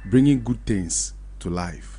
bringing good things to life.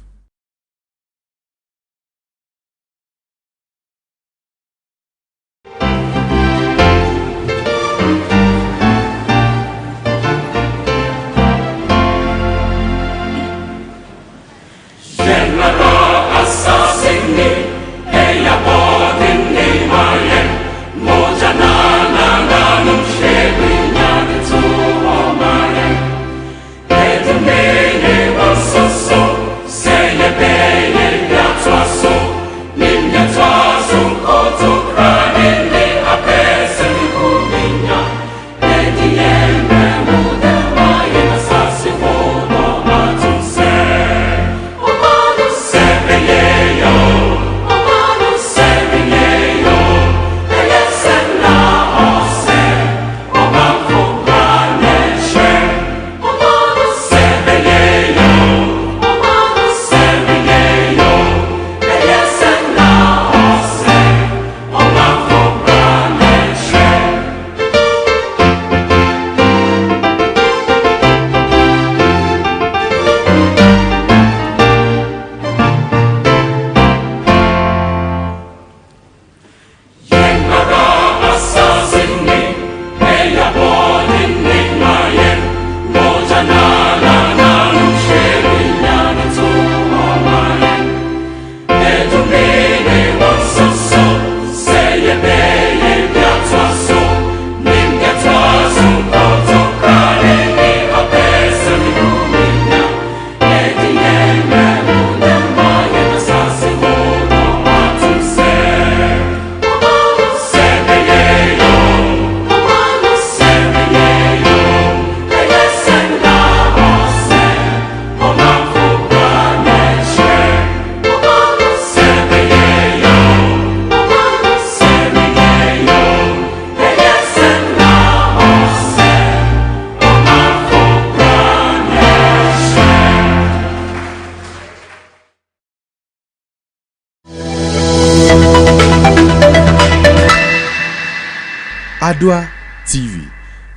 Armah TV,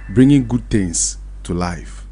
bringing good things to life.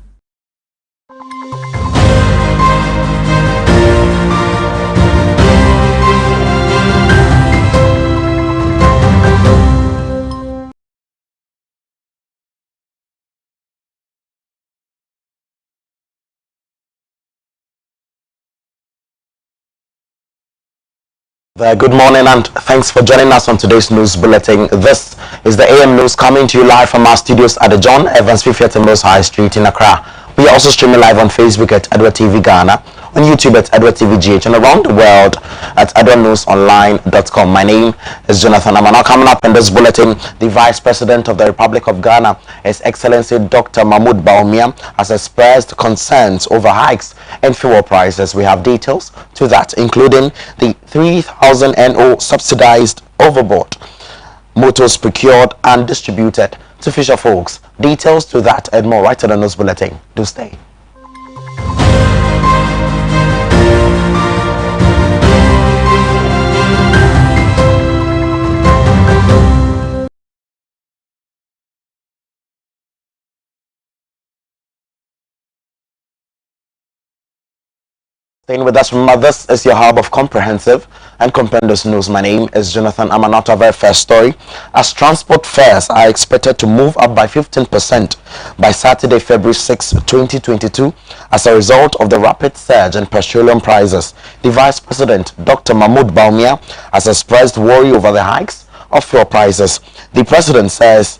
Good morning and thanks for joining us on today's news bulletin. This is the AM News coming to you live from our studios at the John Evans 50th Mills High Street in Accra. We are also streaming live on Facebook at Edward TV Ghana, on YouTube at Edward TV GH, and around the world at edwardnewsonline.com. My name is Jonathan Armah. Now coming up in this bulletin, the Vice President of the Republic of Ghana, His Excellency Dr. Mahmoud Bawumia, has expressed concerns over hikes in fuel prices. We have details to that, including the 3,000 NO subsidized overboard motors procured and distributed to fisher folks. Details to that and more right to the news bulletin. Do stay. Staying with us, remember, this is your hub of comprehensive and compendous news. My name is Jonathan Armah. Not a very first story, as transport fares are expected to move up by 15% by Saturday, February 6, 2022, as a result of the rapid surge in petroleum prices. The Vice President, Dr. Mahmoud Bawumia, has expressed worry over the hikes of fuel prices. The President says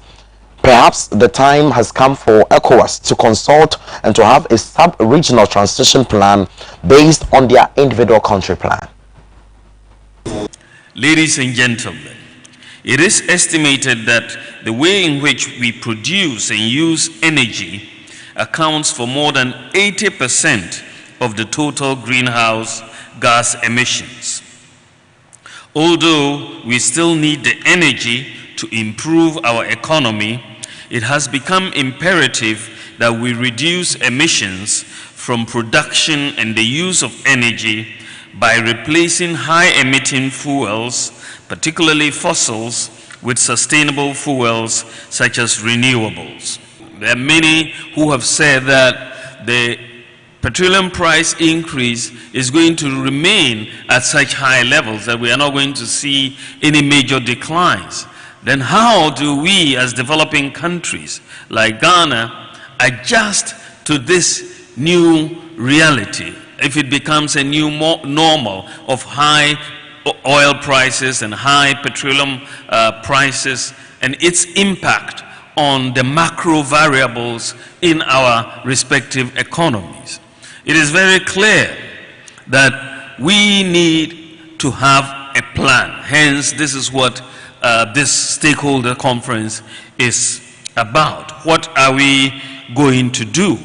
perhaps the time has come for ECOWAS to consult and to have a sub-regional transition plan based on their individual country plan. Ladies and gentlemen, it is estimated that the way in which we produce and use energy accounts for more than 80% of the total greenhouse gas emissions. Although we still need the energy to improve our economy, it has become imperative that we reduce emissions from production and the use of energy by replacing high-emitting fuels, particularly fossils, with sustainable fuels such as renewables. There are many who have said that the petroleum price increase is going to remain at such high levels that we are not going to see any major declines, then how do we as developing countries like Ghana adjust to this new reality if it becomes a new normal of high oil prices and high petroleum prices and its impact on the macro variables in our respective economies? It is very clear that we need to have a plan. Hence, this is what this stakeholder conference is about. What are we going to do?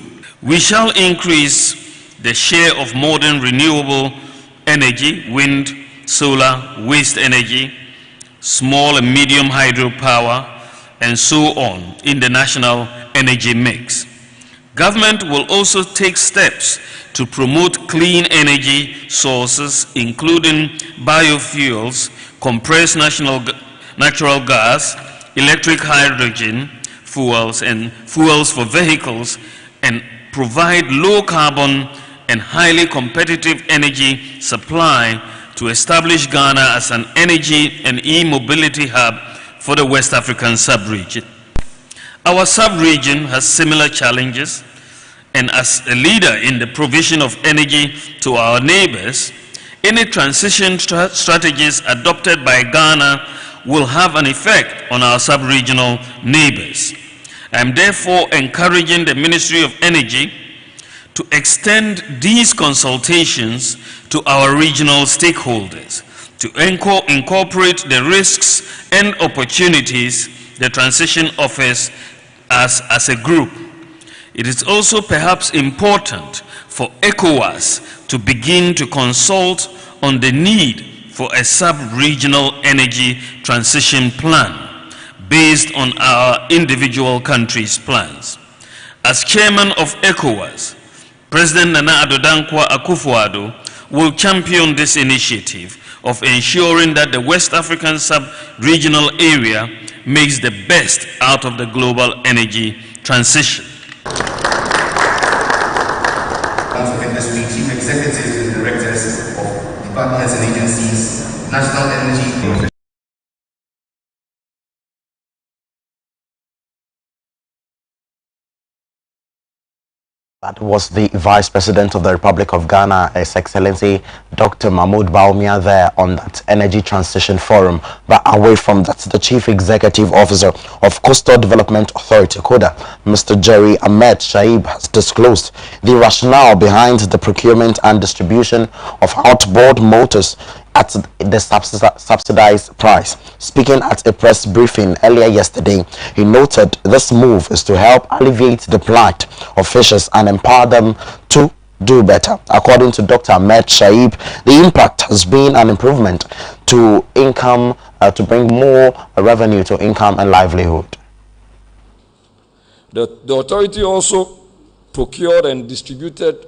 We shall increase the share of modern renewable energy, wind, solar, waste energy, small and medium hydropower, and so on in the national energy mix. Government will also take steps to promote clean energy sources, including biofuels, compressed natural gas, electric hydrogen fuels, and fuels for vehicles, and provide low carbon and highly competitive energy supply to establish Ghana as an energy and e-mobility hub for the West African sub-region. Our sub-region has similar challenges, and as a leader in the provision of energy to our neighbors, any transition strategies adopted by Ghana will have an effect on our sub-regional neighbors. I am therefore encouraging the Ministry of Energy to extend these consultations to our regional stakeholders, to incorporate the risks and opportunities the transition offers us as a group. It is also perhaps important for ECOWAS to begin to consult on the need for a sub-regional energy transition plan based on our individual countries' plans. As chairman of ECOWAS, President Nana Addo Dankwa Akufo-Addo will champion this initiative of ensuring that the West African sub-regional area makes the best out of the global energy transition. Chief executives and directors of departments and agencies, national energy. That was the Vice President of the Republic of Ghana, His Excellency Dr. Mahmoud Bawumia, there on that Energy Transition Forum. But away from that, the Chief Executive Officer of Coastal Development Authority, CODA, Mr. Jerry Ahmed Shaib, has disclosed the rationale behind the procurement and distribution of outboard motors at the subsidized price. Speaking at a press briefing earlier yesterday, he noted this move is to help alleviate the plight of fishers and empower them to do better. According to Dr. Ahmed Shaib, the impact has been an improvement to income, to bring more revenue to income and livelihood. The authority also procured and distributed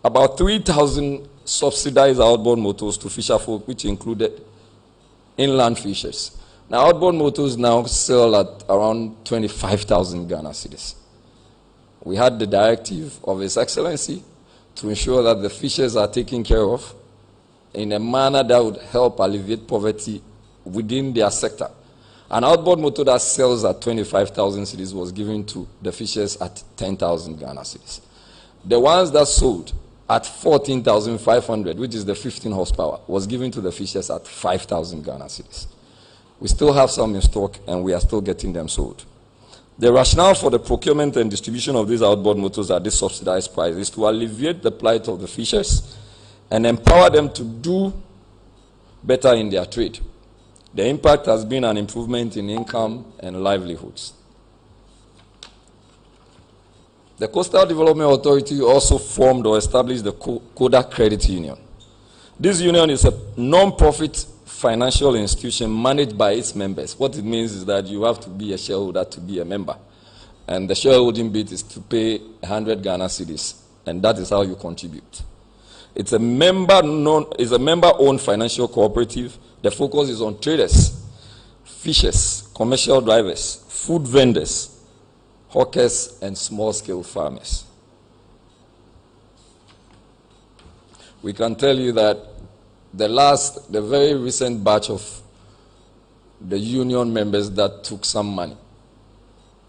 about 3,000 subsidized outboard motors to fisherfolk, which included inland fishers. Now, outboard motors now sell at around 25,000 Ghana cedis. We had the directive of His Excellency to ensure that the fishers are taken care of in a manner that would help alleviate poverty within their sector. An outboard motor that sells at 25,000 cedis was given to the fishers at 10,000 Ghana cedis. The ones that sold at 14,500, which is the 15 horsepower, was given to the fishers at 5,000 Ghana cedis. We still have some in stock, and we are still getting them sold. The rationale for the procurement and distribution of these outboard motors at this subsidized price is to alleviate the plight of the fishers and empower them to do better in their trade. The impact has been an improvement in income and livelihoods. The Coastal Development Authority also formed or established the CODA Credit Union. This union is a non-profit financial institution managed by its members. What it means is that you have to be a shareholder to be a member. And the shareholding bit is to pay 100 Ghana cedis, and that is how you contribute. It's a member-owned financial cooperative. The focus is on traders, fishers, commercial drivers, food vendors, hawkers, and small-scale farmers. we can tell you that the very recent batch of the union members that took some money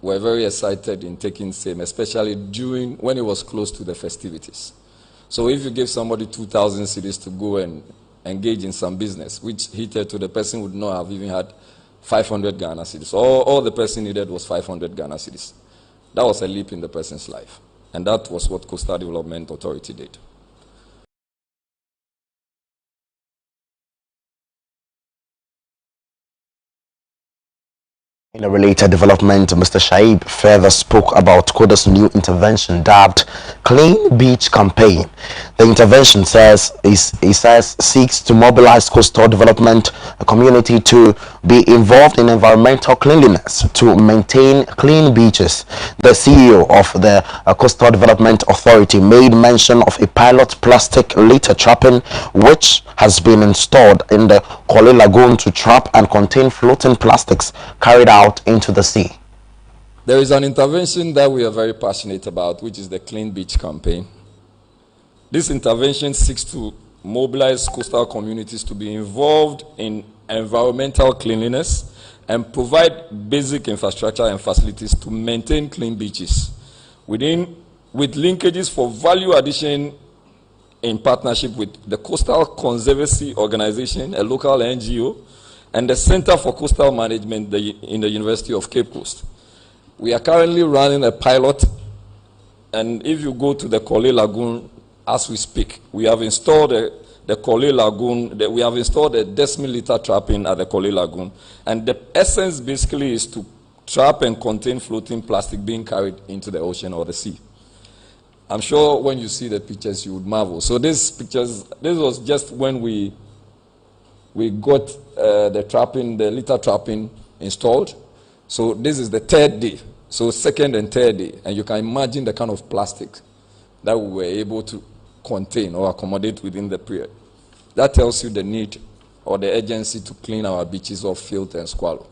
were very excited in taking same, especially when it was close to the festivities. So if you give somebody 2,000 cedis to go and engage in some business, which hitherto the person would not have even had 500 Ghana cedis. All the person needed was 500 Ghana cedis. That was a leap in the person's life. And that was what Coastal Development Authority did. In a related development, Mr. Shaib further spoke about Koda's new intervention dubbed Clean Beach Campaign. The intervention seeks to mobilize coastal development community to be involved in environmental cleanliness to maintain clean beaches. The CEO of the Coastal Development Authority made mention of a pilot plastic litter trapping which has been installed in the Kole Lagoon to trap and contain floating plastics carried out into the sea. There is an intervention that we are very passionate about, which is the Clean Beach Campaign. This intervention seeks to mobilize coastal communities to be involved in environmental cleanliness and provide basic infrastructure and facilities to maintain clean beaches with linkages for value addition in partnership with the Coastal Conservancy Organization, a local NGO, and the Center for Coastal Management in the University of Cape Coast. We are currently running a pilot, and if you go to the Kole Lagoon as we speak, we have installed the Kole Lagoon, we have installed a decimal litter trapping at the Kole Lagoon, and the essence basically is to trap and contain floating plastic being carried into the ocean or the sea. I'm sure when you see the pictures, you would marvel. So this was just when we got the litter trapping installed. So this is the third day. So second and third day. And you can imagine the kind of plastic that we were able to contain or accommodate within the period. That tells you the need or the urgency to clean our beaches of filth and squalor.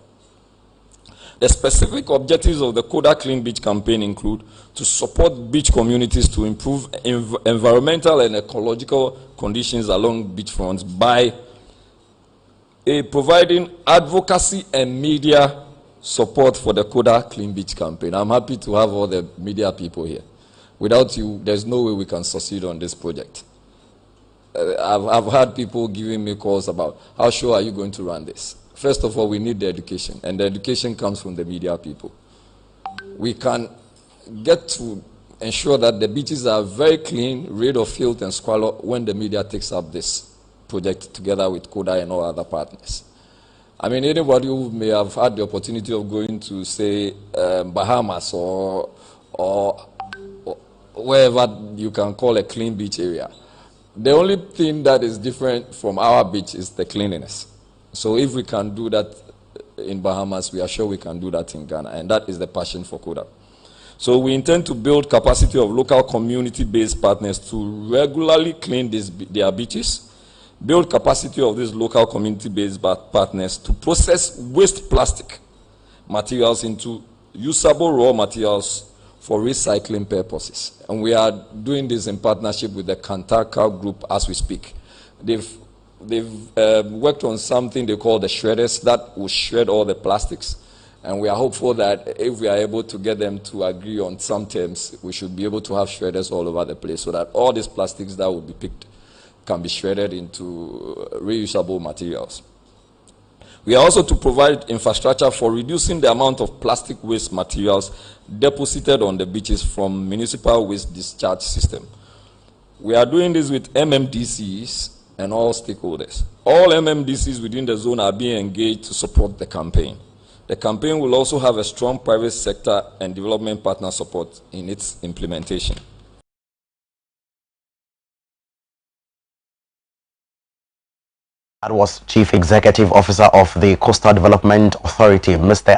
The specific objectives of the Koda Clean Beach Campaign include to support beach communities to improve environmental and ecological conditions along beachfronts by providing advocacy and media support for the Koda Clean Beach Campaign. I'm happy to have all the media people here. Without you, there's no way we can succeed on this project. I've had people giving me calls about how sure are you going to run this? First of all, we need the education, and the education comes from the media people. We can get to ensure that the beaches are very clean, rid of filth and squalor when the media takes up this project together with Koda and all other partners. I mean, anybody who may have had the opportunity of going to, say, Bahamas or wherever you can call a clean beach area, the only thing that is different from our beach is the cleanliness. So if we can do that in Bahamas, we are sure we can do that in Ghana, and that is the passion for Koda. So we intend to build capacity of local community-based partners to regularly clean their beaches, build capacity of these local community-based partners to process waste plastic materials into usable raw materials for recycling purposes. And we are doing this in partnership with the Kantaka group as we speak. They've worked on something they call the shredders that will shred all the plastics, and we are hopeful that if we are able to get them to agree on some terms, we should be able to have shredders all over the place so that all these plastics that will be picked can be shredded into reusable materials. We are also to provide infrastructure for reducing the amount of plastic waste materials deposited on the beaches from municipal waste discharge system. We are doing this with MMDCs and all stakeholders. All MMDCs within the zone are being engaged to support the campaign. The campaign will also have a strong private sector and development partner support in its implementation. That was Chief Executive Officer of the Coastal Development Authority, Mr.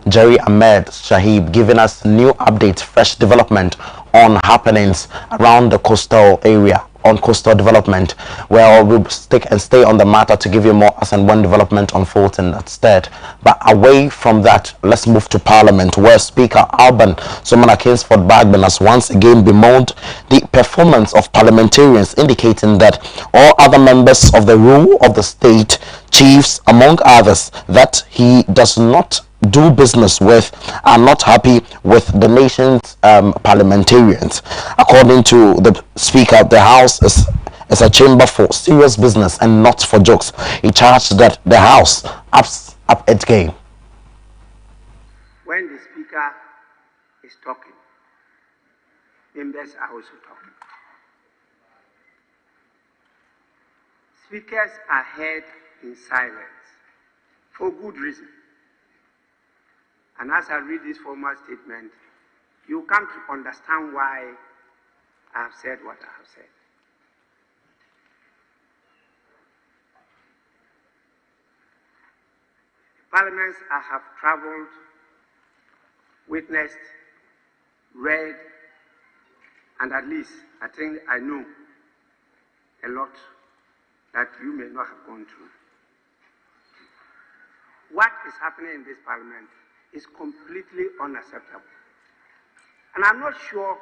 Jerry Ahmed Shahib, giving us new updates, fresh development on happenings around the coastal area on coastal development. Well, we'll stick and stay on the matter to give you more as and when development unfolds in that state. But away from that, let's move to Parliament, where Speaker Armah Kingsford Bagman has once again bemoaned the performance of parliamentarians, indicating that all other members of the rule of the state, chiefs among others, that he does not do business with, are not happy with the nation's parliamentarians. According to the Speaker, the House is a chamber for serious business and not for jokes. He charged that the House ups its game. When the Speaker is talking, members are also talking. Speakers are heard in silence for good reason. And as I read this formal statement, you come to understand why I have said what I have said. Parliaments I have traveled, witnessed, read, and at least I think I know a lot that you may not have gone through. What is happening in this parliament is completely unacceptable. And I'm not sure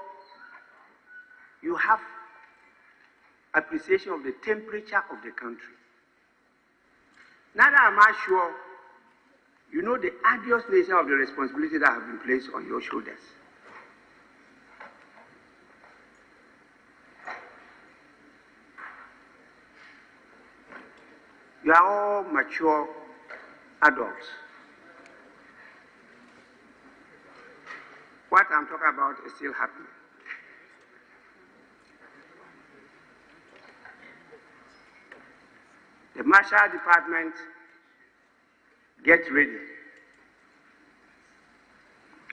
you have appreciation of the temperature of the country. Neither am I sure you know the arduous nature of the responsibility that have been placed on your shoulders. You are all mature adults. What I'm talking about is still happening. The Marshal Department, get ready.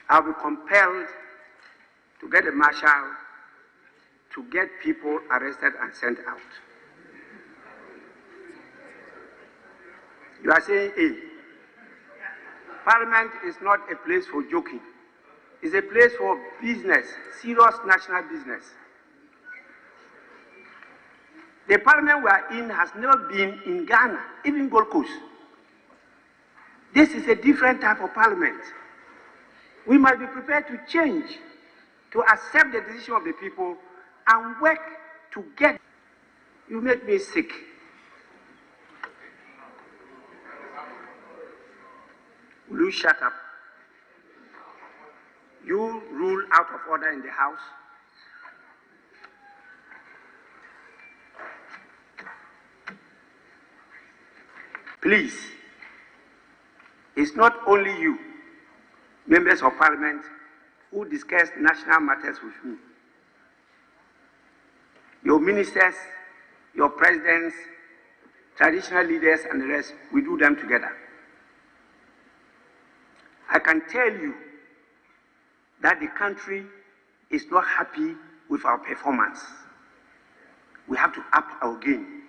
I'll be compelled to get a marshal to get people arrested and sent out. You are saying, hey, Parliament is not a place for joking. It's a place for business, serious national business. The Parliament we are in has never been in Ghana, even Gold Coast. This is a different type of Parliament. We must be prepared to change, to accept the decision of the people and work together. You make me sick. Will you shut up? You rule out of order in the House. Please, it's not only you, members of Parliament, who discuss national matters with me. Your ministers, your presidents, traditional leaders, and the rest, we do them together. I can tell you that the country is not happy with our performance. We have to up our game.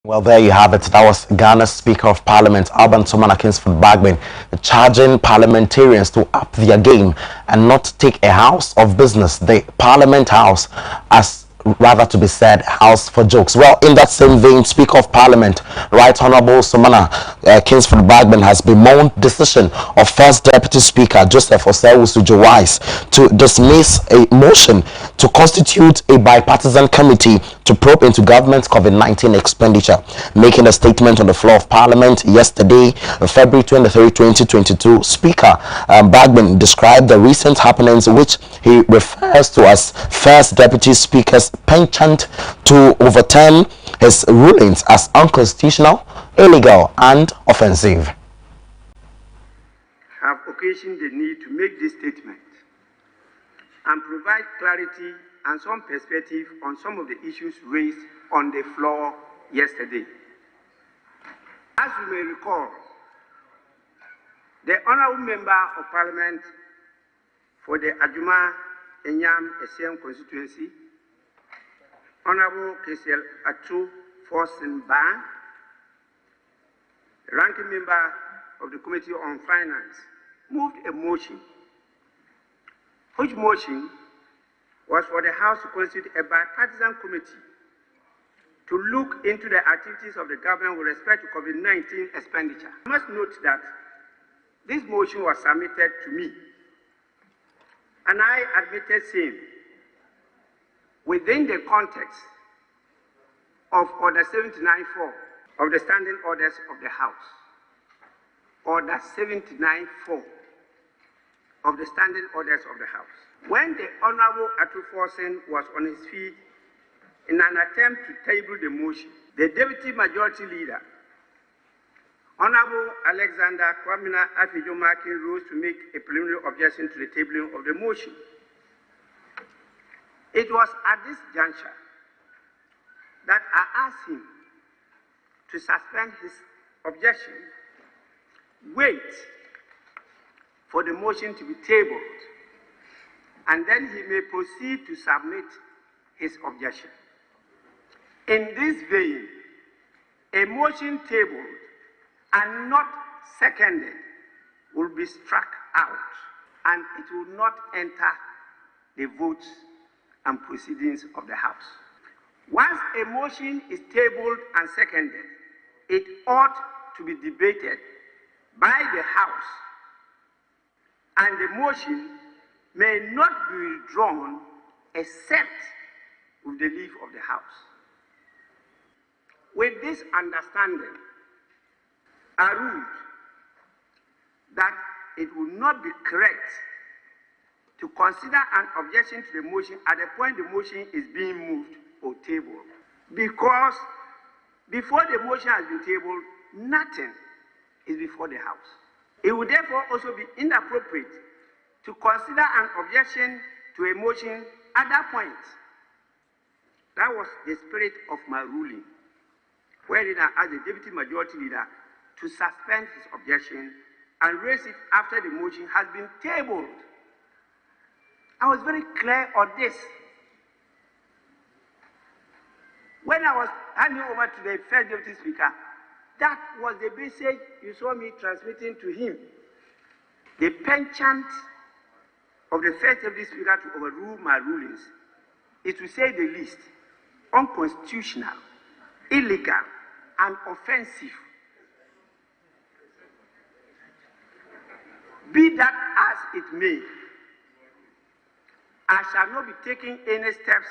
Well, there you have it. That was Ghana's Speaker of Parliament, Armah Kingsford Bagman, charging parliamentarians to up their game and not take a house of business, the Parliament House, as rather to be said, house for jokes. Well, in that same vein, Speaker of Parliament, Right Honorable Kingsford Bagman has bemoaned decision of First Deputy Speaker Joseph Osei-Wise to dismiss a motion to constitute a bipartisan committee to probe into government's COVID-19 expenditure. Making a statement on the floor of Parliament yesterday, February 23, 2022, Speaker Bagman described the recent happenings, which he refers to as First Deputy Speaker's penchant to overturn his rulings as unconstitutional, illegal, and offensive. Have occasioned the need to make this statement and provide clarity and some perspective on some of the issues raised on the floor yesterday. As you may recall, the Honourable Member of Parliament for the Adjuma Enyam Esem constituency, Honourable Kesiel Atu Forsen Ban, the ranking member of the Committee on Finance, moved a motion, which motion was for the House to constitute a bipartisan committee to look into the activities of the government with respect to COVID-19 expenditure. I must note that this motion was submitted to me, and I admitted same within the context of Order 79.4 of the Standing Orders of the House. Order 79.4 of the Standing Orders of the House. When the Honorable Atuforsen was on his feet in an attempt to table the motion, the Deputy Majority Leader, Honorable Alexander Kwamina Afijo-Makin, rose to make a preliminary objection to the tabling of the motion. It was at this juncture that I asked him to suspend his objection, wait for the motion to be tabled, and then he may proceed to submit his objection. In this vein, a motion tabled and not seconded will be struck out, and it will not enter the votes and proceedings of the House. Once a motion is tabled and seconded, it ought to be debated by the House, and the motion may not be withdrawn except with the leave of the House. With this understanding, I ruled that it would not be correct to consider an objection to the motion at the point the motion is being moved or tabled, because before the motion has been tabled, nothing is before the House. It would therefore also be inappropriate to consider an objection to a motion at that point. That was the spirit of my ruling, wherein I asked the Deputy Majority Leader to suspend his objection and raise it after the motion has been tabled. I was very clear on this. When I was handing over to the first Deputy Speaker, that was the message you saw me transmitting to him. The penchant of the first Deputy Speaker to overrule my rulings is, to say the least, unconstitutional, illegal, and offensive. Be that as it may, I shall not be taking any steps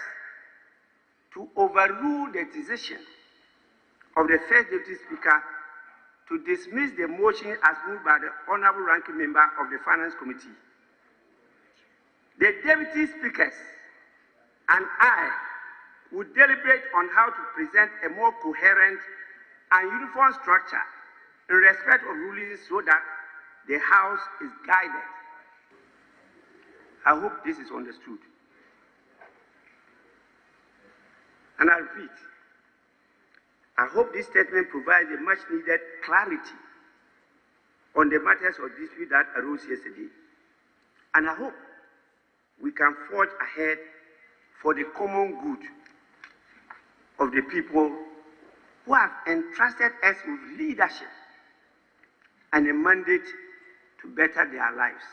to overrule the decision of the first Deputy Speaker to dismiss the motion as moved by the Honorable Ranking Member of the Finance Committee. The Deputy Speakers and I would deliberate on how to present a more coherent and uniform structure in respect of rulings so that the House is guided. I hope this is understood. And I repeat, I hope this statement provides a much needed clarity on the matters of dispute that arose yesterday. And I hope we can forge ahead for the common good of the people who have entrusted us with leadership and a mandate to better their lives.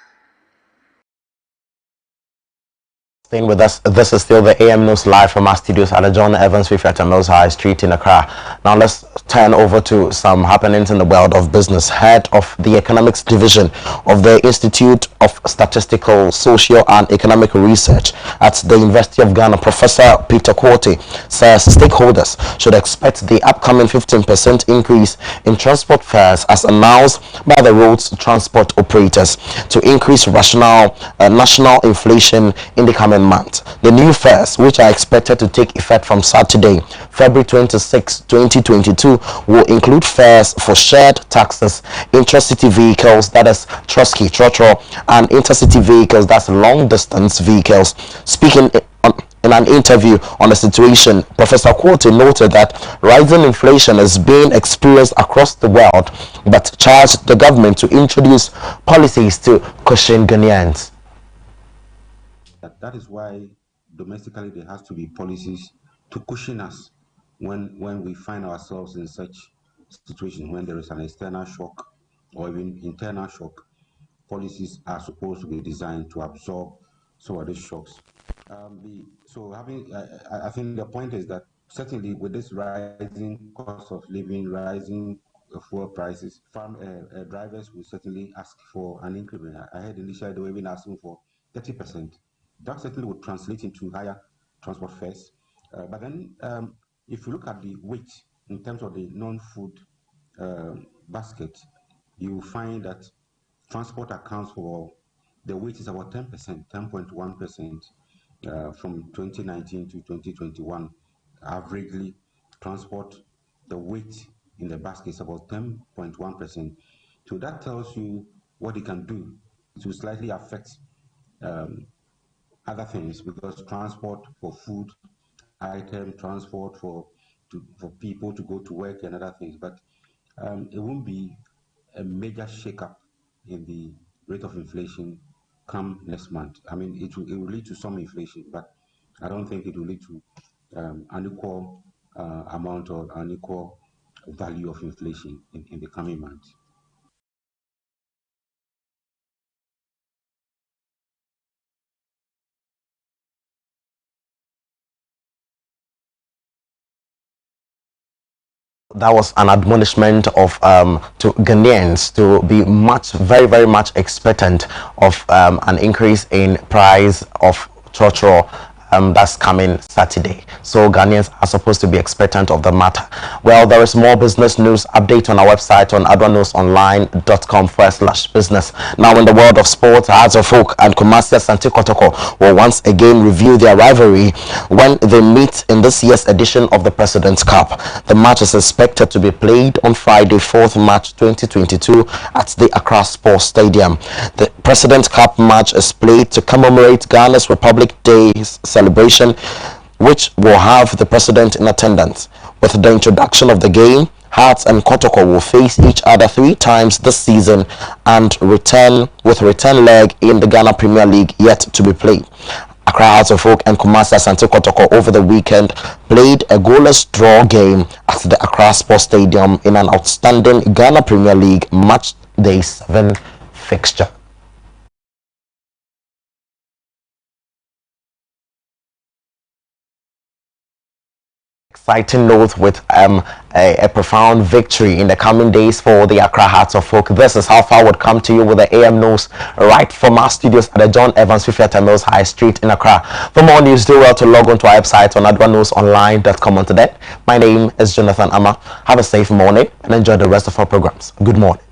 Staying with us, this is still the AM News live from our studios at the John Evans Fifiata Mills High Street in Accra. Now let's turn over to some happenings in the world of business. Head of the Economics Division of the Institute of Statistical, Social and Economic Research at the University of Ghana, Professor Peter Quartey, says stakeholders should expect the upcoming 15% increase in transport fares as announced by the roads transport operators to increase national inflation in the coming month. The new fares, which are expected to take effect from Saturday, February 26, 2022, will include fares for shared taxis, intracity vehicles, that is Trotsky, Trotro, and intercity vehicles, that's long distance vehicles. Speaking in an interview on the situation, Professor Quartey noted that rising inflation is being experienced across the world, but charged the government to introduce policies to cushion Ghanaians. That is why domestically there has to be policies to cushion us when we find ourselves in such situations, when there is an external shock or even internal shock. policies are supposed to be designed to absorb some of these shocks. I think the point is that certainly with this rising cost of living, rising fuel prices, farm drivers will certainly ask for an increment. I heard initially they were even asking for 30%. That certainly would translate into higher transport fares. But then if you look at the weight in terms of the non-food basket, you find that transport accounts for the weight is about 10%, 10.1% from 2019 to 2021. Averagely, transport, the weight in the basket is about 10.1%. So that tells you what it can do to slightly affect other things, because transport for food item, transport for people to go to work and other things, but it won't be a major shakeup in the rate of inflation come next month. I mean, it will lead to some inflation, but I don't think it will lead to an equal amount or an equal value of inflation in the coming months. That was an admonishment of to Ghanaians to be very much expectant of an increase in price of trotro that's coming Saturday. So Ghanaians are supposed to be expectant of the matter. Well, there is more business news update on our website on adwanewsonline.com/business. Now, in the world of sports, Hearts of Oak and Kumasi Asante Kotoko will once again review their rivalry when they meet in this year's edition of the President's Cup. The match is expected to be played on Friday, 4th March 2022 at the Accra Sports Stadium. The President's Cup match is played to commemorate Ghana's Republic Day's celebration, which will have the president in attendance. With the introduction of the game, Hearts and Kotoko will face each other 3 times this season and return leg in the Ghana Premier League yet to be played. Accra Hearts of Oak and Kumasi Asante Kotoko over the weekend played a goalless draw game at the Accra Sports Stadium in an outstanding Ghana Premier League Match Day 7 fixture. Exciting note with a profound victory in the coming days for the Accra Hearts of Oak. This is how far would come to you with the AM news right from our studios at the John Evans Fifiata Mills High Street in Accra. For more news, do well to log on to our website on adwanewsonline.com. On today, my name is Jonathan Armah. Have a safe morning and enjoy the rest of our programs. Good morning.